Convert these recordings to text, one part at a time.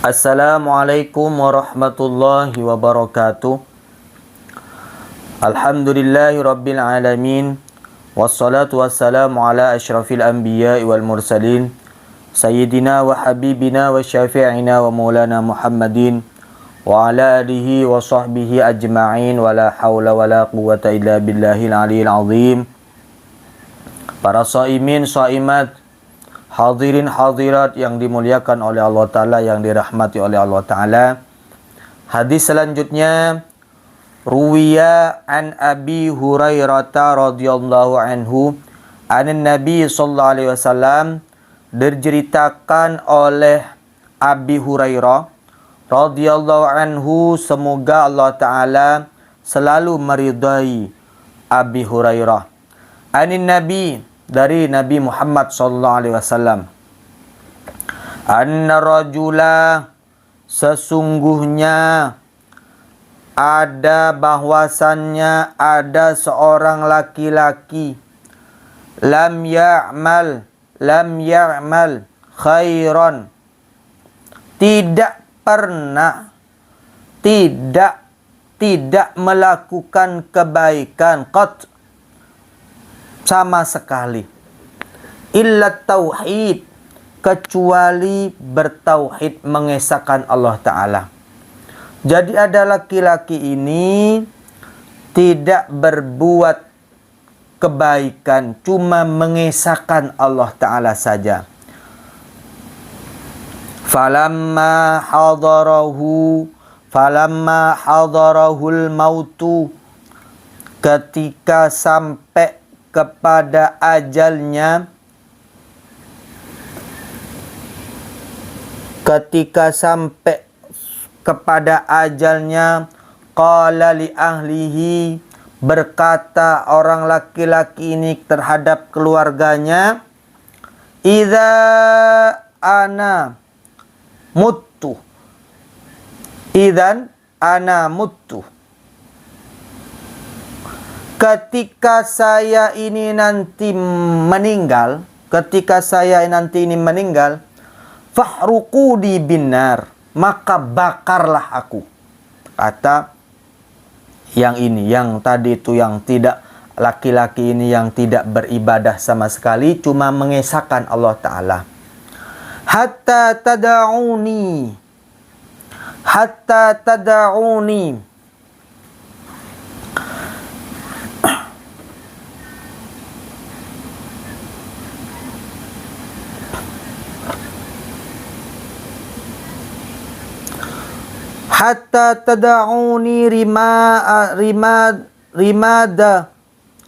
Assalamualaikum warahmatullahi wabarakatuh. Alhamdulillahi rabbil alamin. Wassalatu wassalamu ala asyrafil anbiya'i wal mursalin Sayyidina wa habibina wa syafi'ina wa maulana Muhammadin wa ala alihi wa sahbihi ajma'in wa la hawla wa la quwwata illa billahil aliyil azim. Para shaimin, shaimat, hadirin hadirat yang dimuliakan oleh Allah Ta'ala, yang dirahmati oleh Allah Ta'ala. Hadis selanjutnya, Ruwiya an Abi Hurairah radhiyallahu anhu anin Nabi sallallahu alaihi wasallam, diceritakan oleh Abi Hurairah radhiyallahu anhu, semoga Allah Ta'ala selalu meridai Abi Hurairah. Anin Nabi, dari Nabi Muhammad sallallahu alaihi wasallam, anna rajula, sesungguhnya ada, bahwasannya ada seorang laki-laki, lam ya'mal khairan, tidak pernah, tidak melakukan kebaikan, sama sekali, illa tauhid, kecuali bertauhid, mengesahkan Allah Ta'ala. Jadi ada laki-laki ini tidak berbuat kebaikan, cuma mengesahkan Allah Ta'ala saja. Falamma hadarahul mautu, ketika sampai kepada ajalnya, qala li ahlihi, berkata orang laki-laki ini terhadap keluarganya, idza ana muttu, idzan ana muttu, ketika saya ini nanti meninggal, fahruqudi binnar, maka bakarlah aku. Kata yang ini, yang tadi itu, yang tidak, laki-laki ini yang tidak beribadah sama sekali, cuma mengesahkan Allah Ta'ala. Hatta tada'uni,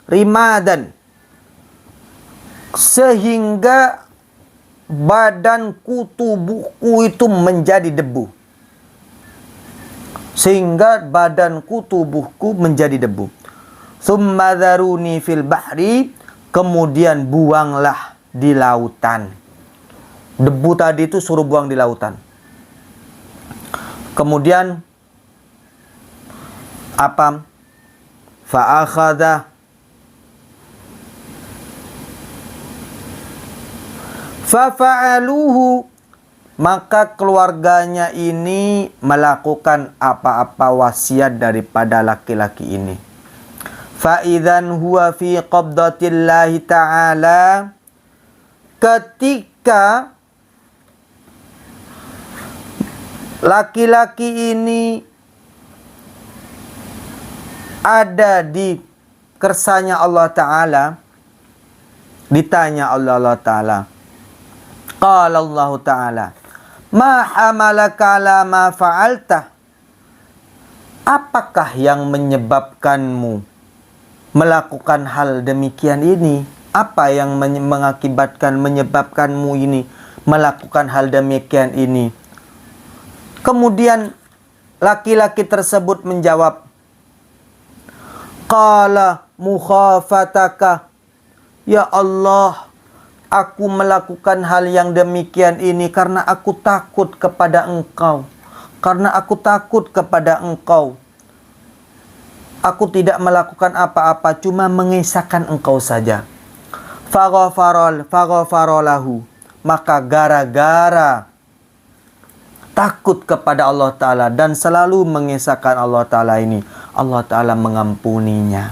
rimadan, sehingga badanku, tubuhku itu menjadi debu. Tsumma dharuni fil bahri, kemudian buanglah di lautan. Debu tadi itu suruh buang di lautan. Kemudian apa? Fa'aluhu, maka keluarganya ini melakukan apa-apa wasiat daripada laki-laki ini. Fa'idzan huwa fi qabdatillahi ta'ala, ketika laki-laki ini ada di kersanya Allah Ta'ala, ditanya oleh Allah Ta'ala, qala Allah Ta'ala, ma hamalaka ala ma fa'alta, apakah yang menyebabkanmu melakukan hal demikian ini? Apa yang menyebabkanmu ini melakukan hal demikian ini? Kemudian laki-laki tersebut menjawab, qala mukhafataka, ya Allah, aku melakukan hal yang demikian ini karena aku takut kepada Engkau. Aku tidak melakukan apa-apa, cuma mengesahkan Engkau saja. Faghfarolahu, maka gara-gara takut kepada Allah Ta'ala dan selalu mengisahkan Allah Ta'ala ini, Allah Ta'ala mengampuninya.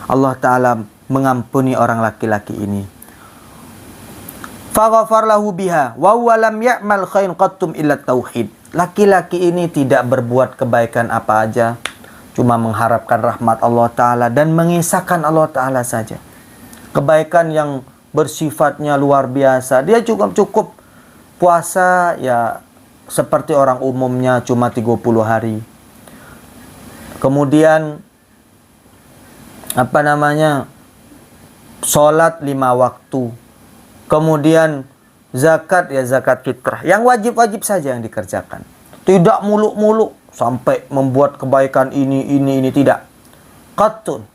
Allah Ta'ala mengampuni orang laki-laki ini. Faghafar lahu biha wa huwa lam ya'mal khairan qattum illa tauhid. Laki-laki ini tidak berbuat kebaikan apa aja, cuma mengharapkan rahmat Allah Ta'ala dan mengisahkan Allah Ta'ala saja. Kebaikan yang bersifatnya luar biasa. Dia cukup puasa ya seperti orang umumnya cuma 30 hari. Kemudian sholat 5 waktu. Kemudian zakat ya zakat fitrah. Yang wajib-wajib saja yang dikerjakan. Tidak muluk-muluk sampai membuat kebaikan ini, tidak. Qattun.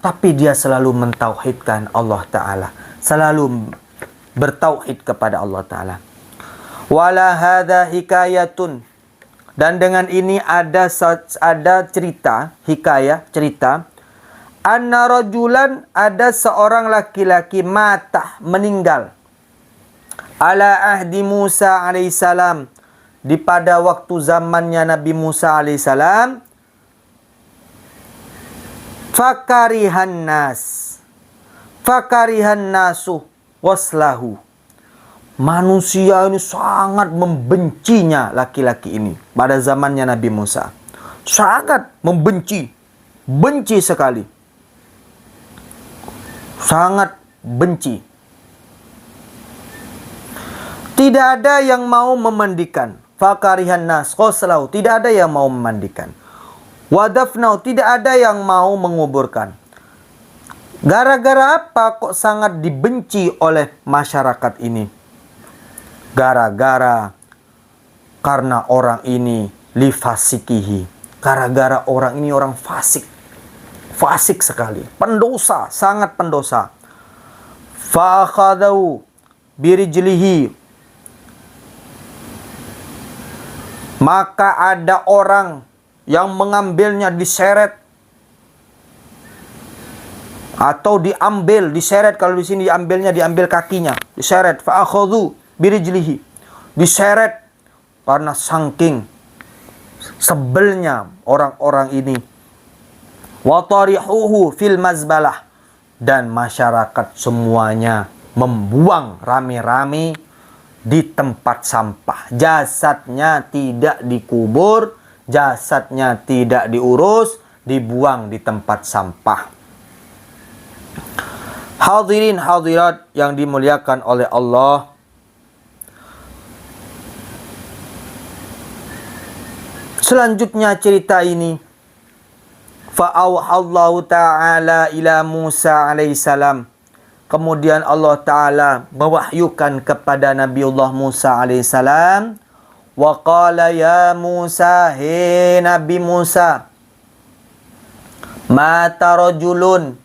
Tapi dia selalu mentauhidkan Allah Ta'ala. Selalu bertauhid kepada Allah Ta'ala. Wala hadha hikayatun. Dan dengan ini ada cerita, hikayah, cerita. Anna rajulan, ada seorang laki-laki mata, meninggal. Ala ahdi Musa alaihissalam. Di pada waktu zamannya Nabi Musa alaihissalam. Fakarihan nasu waslahu. Manusia ini sangat membencinya laki-laki ini pada zamannya Nabi Musa. Sangat membenci. Benci sekali. Sangat benci. Tidak ada yang mau memandikan. Fakarihan nas qaslahu. Tidak ada yang mau memandikan. Wadafnau. Tidak ada yang mau menguburkan. Gara-gara apa kok sangat dibenci oleh masyarakat ini? Gara-gara karena orang ini lifasikihi. Gara-gara orang ini orang fasik. Fasik sekali, pendosa, sangat pendosa. Fa'akhadau birijlihi. Maka ada orang yang mengambilnya, diseret atau diambil, diseret. Kalau di sini diambil kakinya, diseret. Fa'akhadhu birijlihi. Diseret karena saking sebelnya orang-orang ini. Watarihuhu fil mazbalah. Dan masyarakat semuanya membuang rame-rame di tempat sampah. Jasadnya tidak dikubur, jasadnya tidak diurus, dibuang di tempat sampah. Hadirin hadirat yang dimuliakan oleh Allah. Selanjutnya cerita ini, fa'auhallahu ta'ala ila Musa alaihissalam. Kemudian Allah Ta'ala mewahyukan kepada Nabiullah Musa alaihissalam. Wa qala ya Musa, he Nabi Musa, mata rajulun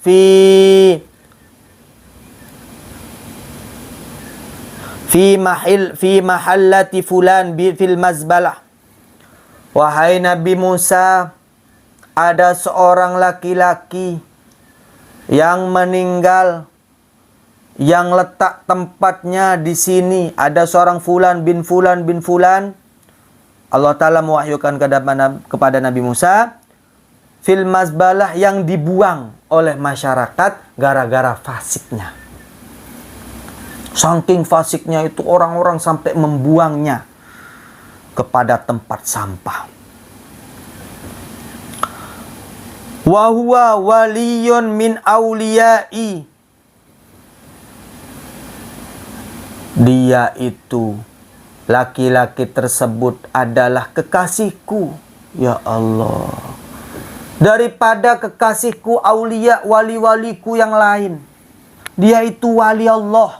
fi mahallati fulan fil mazbalah. Wahai Nabi Musa, ada seorang laki-laki yang meninggal, yang letak tempatnya di sini. Ada seorang fulan bin fulan bin fulan. Allah Ta'ala mewahyukan kepada Nabi Musa, fil mazbalah, yang dibuang oleh masyarakat gara-gara fasiknya. Saking fasiknya itu orang-orang sampai membuangnya kepada tempat sampah. Wa huwa waliyun min auliyai. Dia itu, laki-laki tersebut adalah kekasihku. Ya Allah. Daripada kekasihku aulia, wali-waliku yang lain. Dia itu wali Allah.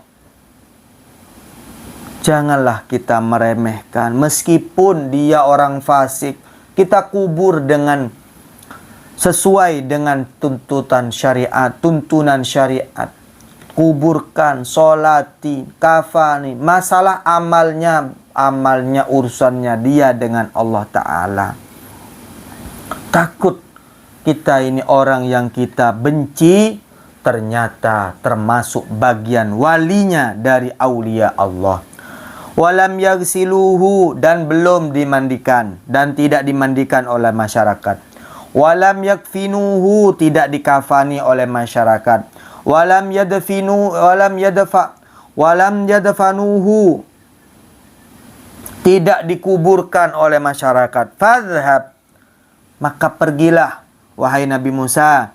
Janganlah kita meremehkan. Meskipun dia orang fasik, kita kubur dengan sesuai dengan tuntunan syariat. Kuburkan, solati, kafani. Masalah amalnya urusannya dia dengan Allah Ta'ala. Takut kita ini orang yang kita benci, ternyata termasuk bagian walinya dari aulia Allah. Walam yaghsiluhu, dan belum dimandikan dan tidak dimandikan oleh masyarakat. Walam yakfinuhu, tidak dikafani oleh masyarakat. Walam yadfanuhu, tidak dikuburkan oleh masyarakat. Fadhhab, maka pergilah wahai Nabi Musa.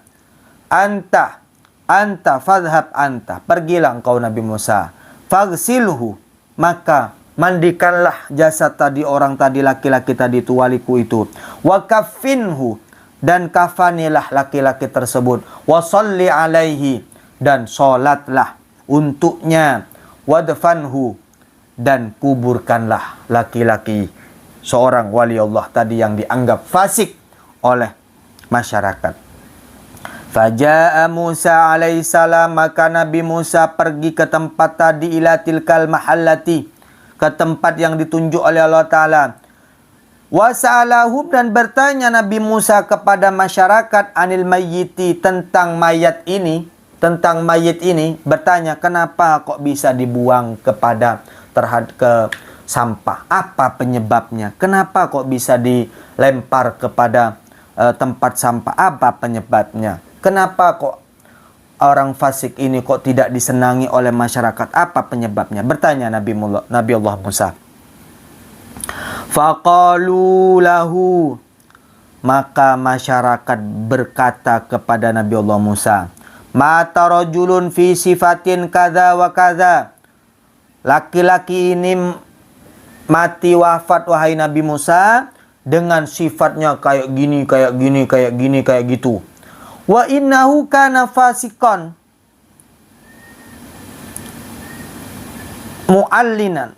Anta fadhhab anta, pergilah engkau Nabi Musa. Faghsilhu, maka mandikanlah jasad tadi, orang tadi, laki-laki tadi itu, waliku itu. Wa kaffinhu, dan kafanilah laki-laki tersebut. Wa sholli alaihi, dan sholatlah untuknya. Wadfanhu, dan kuburkanlah laki-laki seorang wali Allah tadi yang dianggap fasik oleh masyarakat. Faja'a Musa alaihissalam, maka Nabi Musa pergi ke tempat tadi, ila tilkal mahallati, ke tempat yang ditunjuk oleh Allah Ta'ala. Wasa'alahum, dan bertanya Nabi Musa kepada masyarakat, anil mayyiti, tentang mayat ini, bertanya, kenapa kok bisa dibuang ke sampah? Apa penyebabnya? Kenapa kok bisa dilempar kepada tempat sampah? Apa penyebabnya? Kenapa kok orang fasik ini kok tidak disenangi oleh masyarakat? Apa penyebabnya? Bertanya Nabi Allah Musa. Faqalu lahu, maka masyarakat berkata kepada Nabi Allah Musa, mata rajulun fi sifatin kadza wa kadza. Laki-laki ini mati, wafat wahai Nabi Musa, dengan sifatnya kayak gini, kayak gitu. Wa innahu kana fasikan mu'allinan.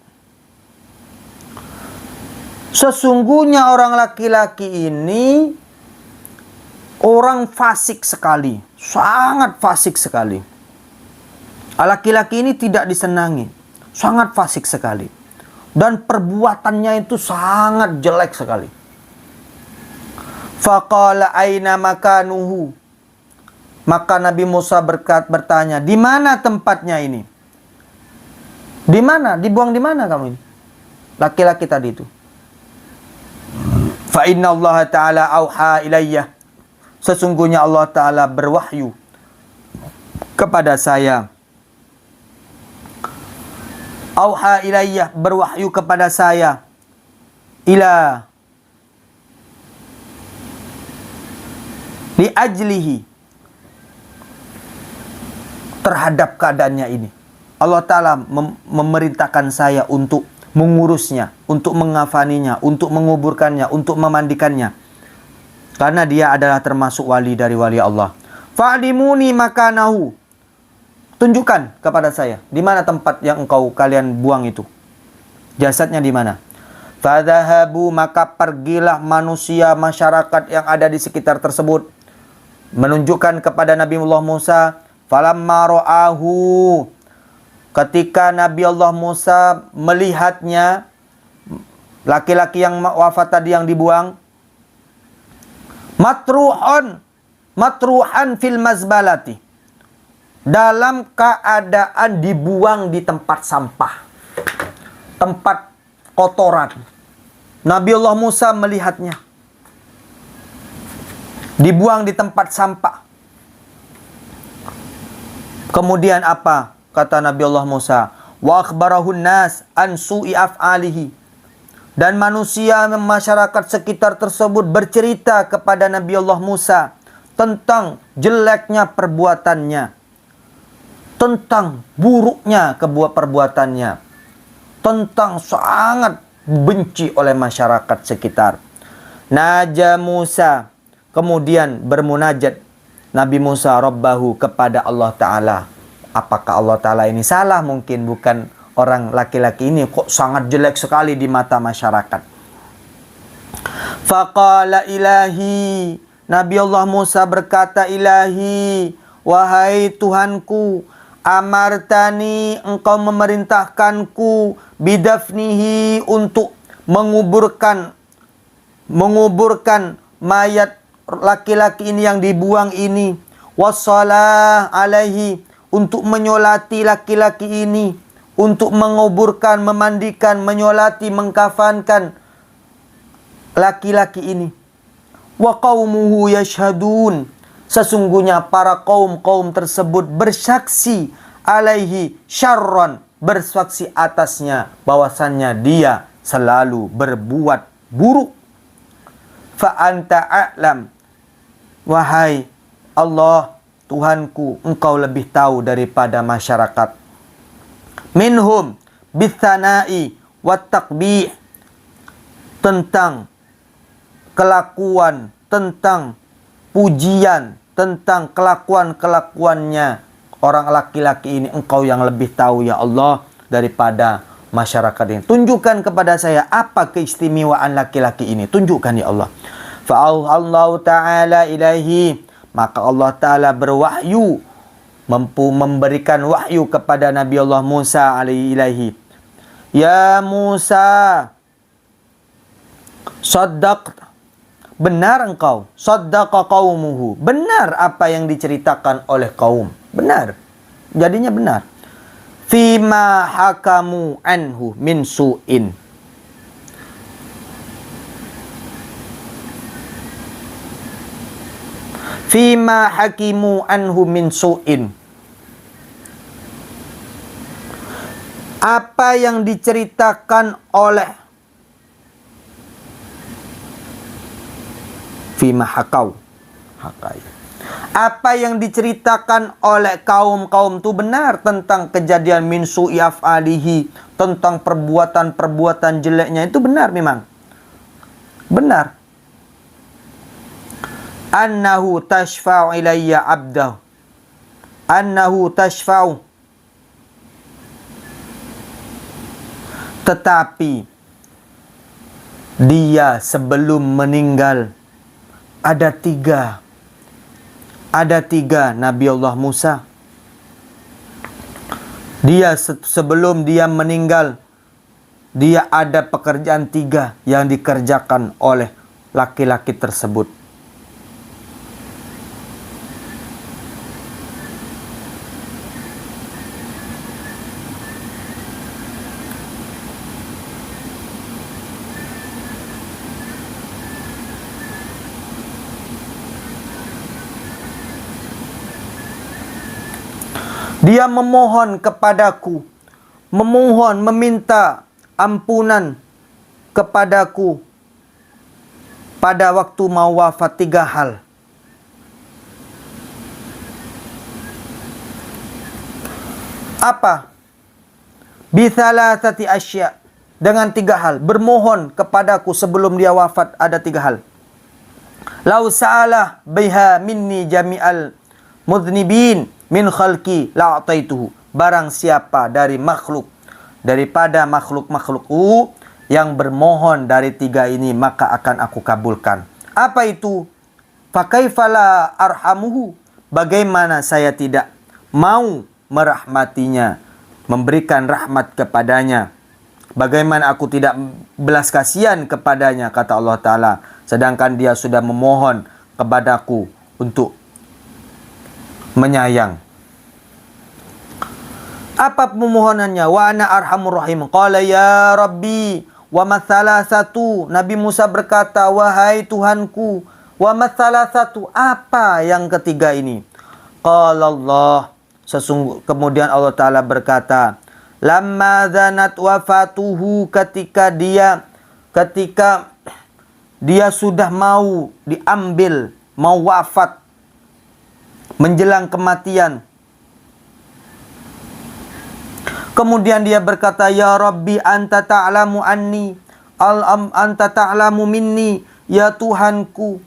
Sesungguhnya orang laki-laki ini orang fasik sekali, sangat fasik sekali. Laki-laki ini tidak disenangi, sangat fasik sekali. Dan perbuatannya itu sangat jelek sekali. Faqala aina makanuhu, maka Nabi Musa bertanya, di mana tempatnya ini? Di mana? Dibuang di mana kamu ini? Laki-laki tadi itu. Fa inna Allah Ta'ala auha ilayya, sesungguhnya Allah Ta'ala berwahyu kepada saya. Auha ilayya, berwahyu kepada saya. Ila li ajlihi, terhadap keadaannya ini. Allah Ta'ala memerintahkan saya untuk mengurusnya, untuk mengafaninya, untuk menguburkannya, untuk memandikannya. Karena dia adalah termasuk wali dari wali Allah. Fa'limuni makanahu, tunjukkan kepada saya, di mana tempat yang kalian buang itu. Jasadnya di mana? Fadhahabu, maka pergilah manusia, masyarakat yang ada di sekitar tersebut, menunjukkan kepada Nabi Allah Musa. Falamma ra'ahu, ketika Nabi Allah Musa melihatnya, laki-laki yang wafat tadi yang dibuang, matruhan fil mazbalati, dalam keadaan dibuang di tempat sampah, tempat kotoran. Nabi Allah Musa melihatnya dibuang di tempat sampah. Kemudian apa kata Nabi Allah Musa? Wa akhbarahun nas an su'i af'alihi, dan manusia masyarakat sekitar tersebut bercerita kepada Nabi Allah Musa tentang jeleknya perbuatannya, tentang buruknya perbuatannya, tentang sangat benci oleh masyarakat sekitar. Naja Musa, kemudian bermunajat Nabi Musa Rabbahu kepada Allah Ta'ala. Apakah Allah Ta'ala ini salah? Mungkin bukan orang laki-laki ini kok sangat jelek sekali di mata masyarakat. Faqala ilahi, Nabi Allah Musa berkata, ilahi, wahai Tuhanku, amartani, engkau memerintahkanku, bidafnihi, untuk menguburkan mayat laki-laki ini yang dibuang ini, wassalah alaihi, untuk menyolati laki-laki ini, untuk menguburkan, memandikan, menyolati, mengkafankan laki-laki ini. Wa qaumuhu yashhadun, sesungguhnya para kaum tersebut bersaksi alaihi syarran, bersaksi atasnya bahwasannya dia selalu berbuat buruk. Fa anta a'lam, wahai Allah Tuhanku, engkau lebih tahu daripada masyarakat. Minhum bithanai wat taqbih, tentang kelakuan, tentang pujian, tentang kelakuan-kelakuannya orang laki-laki ini, engkau yang lebih tahu ya Allah daripada masyarakat ini. Tunjukkan kepada saya apa keistimewaan laki-laki ini, tunjukkan ya Allah. Fa'auhallahu ta'ala ilaihi, maka Allah Ta'ala berwahyu, memberikan wahyu kepada Nabi Allah Musa alaihi. Ya Musa, saddaqta, benar engkau, saddaqa qaumuhu, benar apa yang diceritakan oleh kaum, benar, jadinya benar. Fima hakamu anhu min su'in, fima hakimu anhu min su'in, apa yang diceritakan oleh, fima hakau, hakai, apa yang diceritakan oleh kaum itu benar tentang kejadian min su'i af'alihi, tentang perbuatan jeleknya itu benar, memang benar. Annahu tashfa'u ilayya abdahu, annahu tashfa'u, tetapi dia sebelum meninggal ada tiga Nabi Allah Musa. Dia sebelum dia meninggal, dia ada pekerjaan tiga yang dikerjakan oleh laki-laki tersebut. Dia memohon kepadaku, meminta ampunan kepadaku pada waktu mau wafat, tiga hal. Apa? Bithalathati asya, dengan tiga hal. Bermohon kepadaku sebelum dia wafat ada tiga hal. Lau sa'alah biha minni jami'al mudhnibin min khalqi la'ataituhu, barang siapa dari daripada makhlukku yang bermohon dari tiga ini, maka akan aku kabulkan. Apa itu? Fakaifala arhamuhu, bagaimana saya tidak mau merahmatinya, memberikan rahmat kepadanya, bagaimana aku tidak belas kasihan kepadanya, kata Allah Ta'ala, sedangkan dia sudah memohon kepadaku untuk menyayang. Apa pemohonannya? Wa ana arhamur rahim. Qala ya Rabbi wa mathala satu. Nabi Musa berkata, wahai Tuhanku, wa mathala satu, apa yang ketiga ini? Qala Allah, kemudian Allah Ta'ala berkata, lamma zanat wafatuhu, ketika dia sudah mau diambil, mau wafat, menjelang kematian. Kemudian dia berkata, ya Rabbi anta ta'lamu anni, anta ta'lamu minni, ya Tuhanku,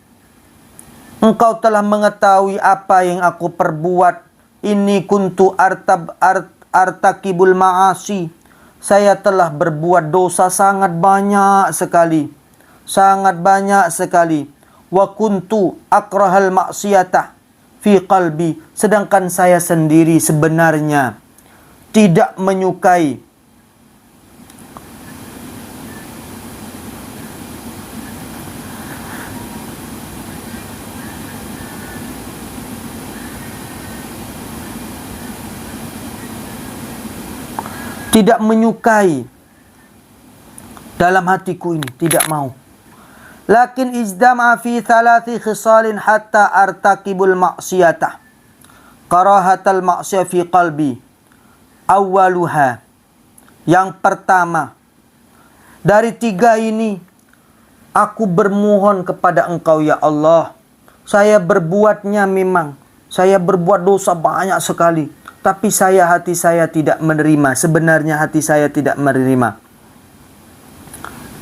engkau telah mengetahui apa yang aku perbuat. Ini kuntu artakibul ma'asi, saya telah berbuat dosa sangat banyak sekali, wa kuntu akrahal maksiyatah fi qalbi, sedangkan saya sendiri sebenarnya tidak menyukai tidak menyukai dalam hatiku ini, tidak mau. Lakin izdama fi thalathi khisalin hatta artakibul ma'siyatah. Karahatal ma'siyah fi qalbi. Awaluha. Yang pertama, dari 3 ini, aku bermohon kepada Engkau ya Allah. Saya berbuatnya memang. Saya berbuat dosa banyak sekali. Tapi hati saya tidak menerima. Sebenarnya hati saya tidak menerima.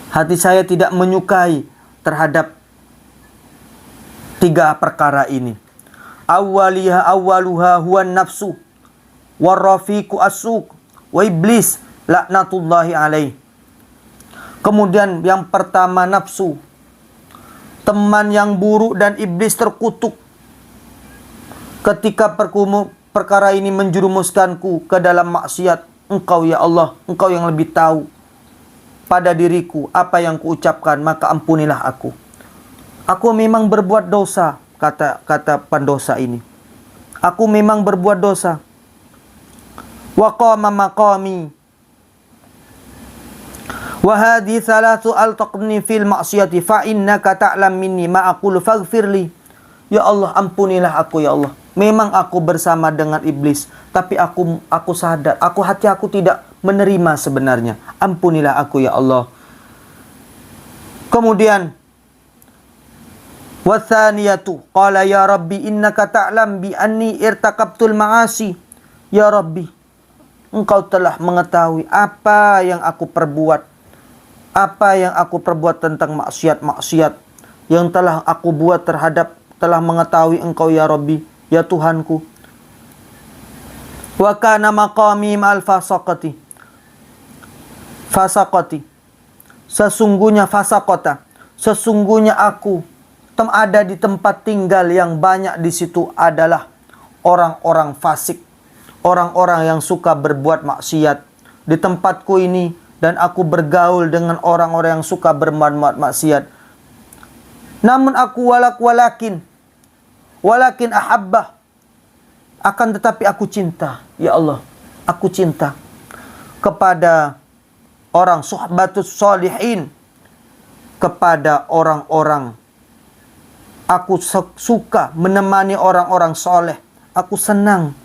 Hati saya tidak menyukai terhadap 3 perkara ini. Awaluha huwa nafsu. Warrafiqu as-suq. Wa iblis laknatullahi alaih. Kemudian yang pertama nafsu. Teman yang buruk dan iblis terkutuk. Ketika perkara ini menjerumuskanku ke dalam maksiat, Engkau ya Allah, Engkau yang lebih tahu pada diriku apa yang kuucapkan, maka ampunilah aku. Aku memang berbuat dosa, kata pendosa ini. Aku memang berbuat dosa. Wa qama maqami. Wa hadhi thalathu altaqni fil ma'siyati fa innaka ta'lam minni ma aqulu faghfirli. Ya Allah, ampunilah aku ya Allah. Memang aku bersama dengan iblis, tapi aku sadar, hati aku tidak menerima sebenarnya. Ampunilah aku ya Allah. Kemudian wathaniyatu qala ya Rabbi innaka ta'lam bi anni irtakabtul ma'asi. Ya Rabbi, Engkau telah mengetahui apa yang aku perbuat. Apa yang aku perbuat tentang maksiat-maksiat yang telah aku buat telah mengetahui Engkau ya Rabbi, ya Tuhanku. Wa kana maqami ma'al fasaqati. Sesungguhnya aku ada di tempat tinggal yang banyak di situ adalah orang-orang fasik, orang-orang yang suka berbuat maksiat di tempatku ini, dan aku bergaul dengan orang-orang yang suka berbuat maksiat. Namun aku walakin ahabbah, akan tetapi aku cinta ya Allah, aku cinta kepada orang suhbatus solihin, kepada orang-orang. Aku suka menemani orang-orang soleh. Aku senang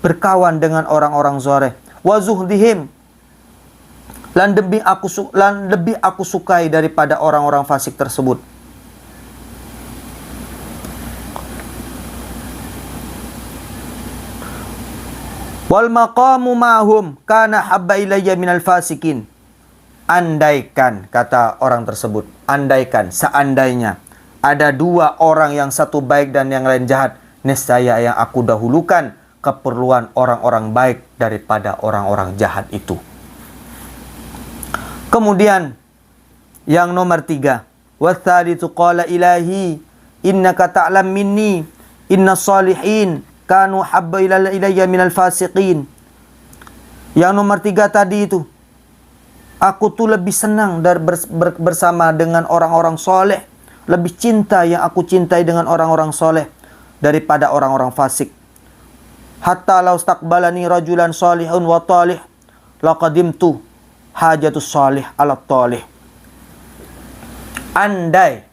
berkawan dengan orang-orang soleh. Wa zuhdihim, dan lebih aku sukai daripada orang-orang fasik tersebut. Wal maqamu ma'hum kana habba ilayya minal fasikin. Andaikan, kata orang tersebut, andaikan, seandainya ada 2 orang, yang satu baik dan yang lain jahat, niscaya yang aku dahulukan keperluan orang-orang baik daripada orang-orang jahat itu. Kemudian yang nomor 3, watsalitsu qala ilahi innaka ta'lam minni inna salihin kanu habba ilayya minal fasiqin. Yang nomor 3 tadi itu, aku tuh lebih senang bersama dengan orang-orang soleh, lebih cinta yang aku cintai dengan orang-orang soleh daripada orang-orang fasik. Hatta law staqbalani rajulan salihun wa talih laqadimtu hajatus salih ala talih. Andai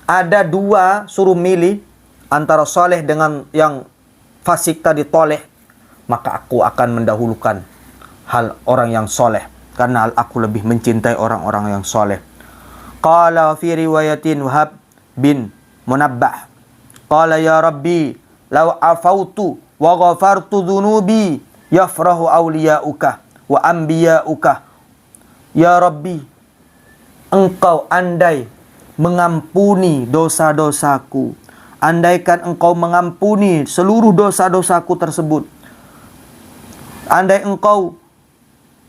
ada 2 suruh milih antara soleh dengan yang fasik tadi, toleh, maka aku akan mendahulukan hal orang yang soleh, karena aku lebih mencintai orang-orang yang soleh. Qala fi riwayatin Wahab bin Munabbah, qala ya Rabbi law afautu wa ghafartu dhunubi yafrahu awliya'uka wa anbiya'uka. Ya Rabbi, Engkau andai mengampuni dosa-dosaku, andaikan Engkau mengampuni seluruh dosa-dosaku tersebut, andai Engkau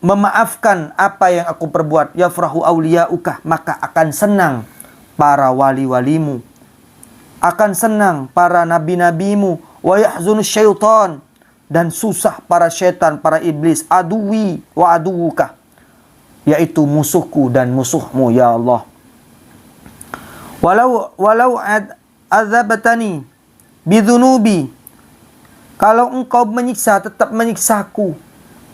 memaafkan apa yang aku perbuat, yafrahu awliya'uka, maka akan senang para wali-walimu, akan senang para nabi-nabimu, wa yahzunu syaitan, dan susah para syaitan, para iblis, aduwi wa aduwuka, yaitu musuhku dan musuhmu ya Allah. Walau azabatani bidzunubi, kalau Engkau menyiksa, tetap menyiksaku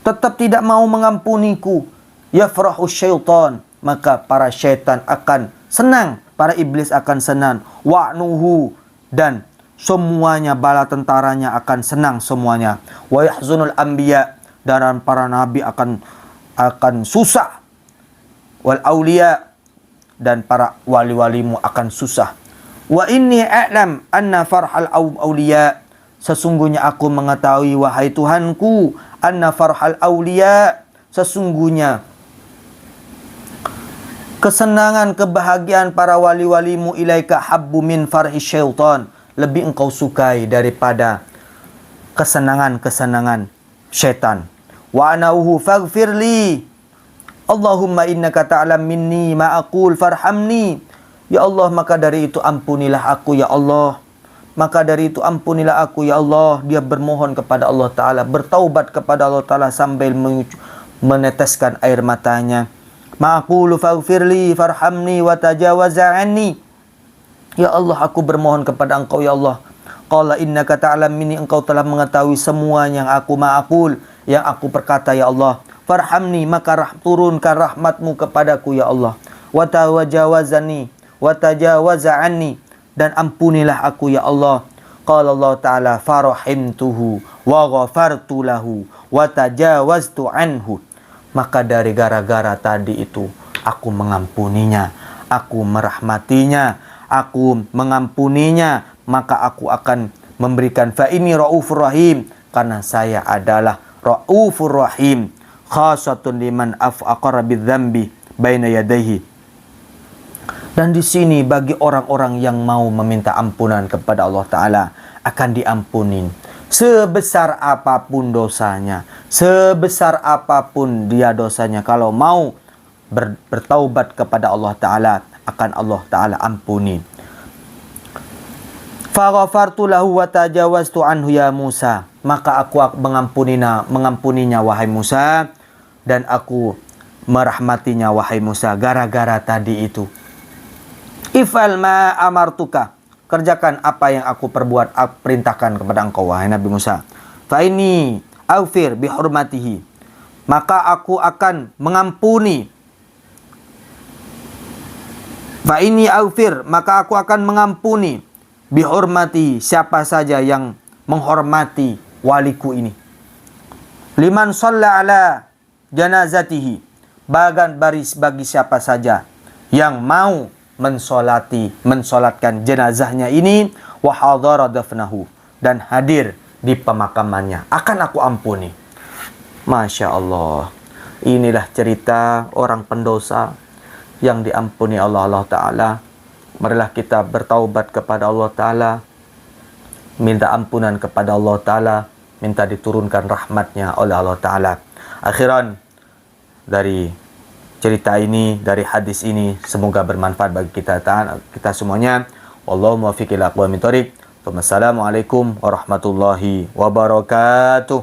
tetap tidak mau mengampuniku, yafrahu syaitan, maka para syaitan akan senang, para iblis akan senang, wa'nuhu, dan semuanya bala tentaranya akan senang semuanya, wa yahzunul anbiya, dan para nabi akan susah, wal auliya, dan para wali-walimu akan susah. Wa inni a'lam anna farhal auliya, sesungguhnya aku mengetahui wahai Tuhanku, anna farhal auliya, sesungguhnya kesenangan, kebahagiaan para wali-walimu ilaika habbu min farhi syaitan, lebih engkau sukai daripada kesenangan-kesenangan syaitan. Wa anauhu faghfirli, Allahumma innaka ta'lam minni ma aqul farhamni, ya Allah, maka dari itu ampunilah aku ya Allah, maka dari itu ampunilah aku ya Allah. Dia bermohon kepada Allah Ta'ala, bertaubat kepada Allah Ta'ala sambil meneteskan air matanya. Ma'aqulu faghfirli farhamni wa tajawaz anni, ya Allah, aku bermohon kepada engkau ya Allah. Qala innaka ta'lam minni, engkau telah mengetahui semua yang aku ma'aqul, yang aku perkata ya Allah. Farhamni, maka turunkan rahmatmu kepadaku ya Allah. Wa tajawazani wa tajawaza anni, dan ampunilah aku ya Allah. Qala Allah Ta'ala farahimtuhu wa ghafartu lahu wa tajawaztu anhu, maka dari gara-gara tadi itu aku mengampuninya, aku merahmatinya, aku mengampuninya, maka aku akan memberikan fa ini raufur rahim, karena saya adalah raufur rahim, khasatun liman afaqara bidzambi baina yadayhi. Dan di sini bagi orang-orang yang mau meminta ampunan kepada Allah Ta'ala akan diampunin. Sebesar apapun dosanya, sebesar apapun dia dosanya, kalau mau bertaubat kepada Allah Ta'ala, akan Allah Ta'ala ampuni. Faghafartu lahu wa tajawaztu anhu ya Musa, maka aku mengampuninya wahai Musa, dan aku merahmatinya wahai Musa, gara-gara tadi itu. Ifal ma amartuka, kerjakan apa yang aku perintahkan kepada engkau wahai Nabi Musa. Fa ini aufir bihurmatihi, maka aku akan mengampuni. Fa ini aufir, maka aku akan mengampuni bihurmati, siapa saja yang menghormati waliku ini. Liman shalla ala janazatihi, bagan baris bagi siapa saja yang mau mensolatkan jenazahnya ini, wa hadara dafnahu, dan hadir di pemakamannya, akan aku ampuni. Masya Allah, inilah cerita orang pendosa yang diampuni Allah Ta'ala. Marilah kita bertaubat kepada Allah Ta'ala, minta ampunan kepada Allah Ta'ala, minta diturunkan rahmatnya oleh Allah Ta'ala. Akhiran dari cerita ini, dari hadis ini, semoga bermanfaat bagi kita semuanya. Wallahu muwaffiq ila aqwamit thoriq. Wassalamualaikum warahmatullahi wabarakatuh.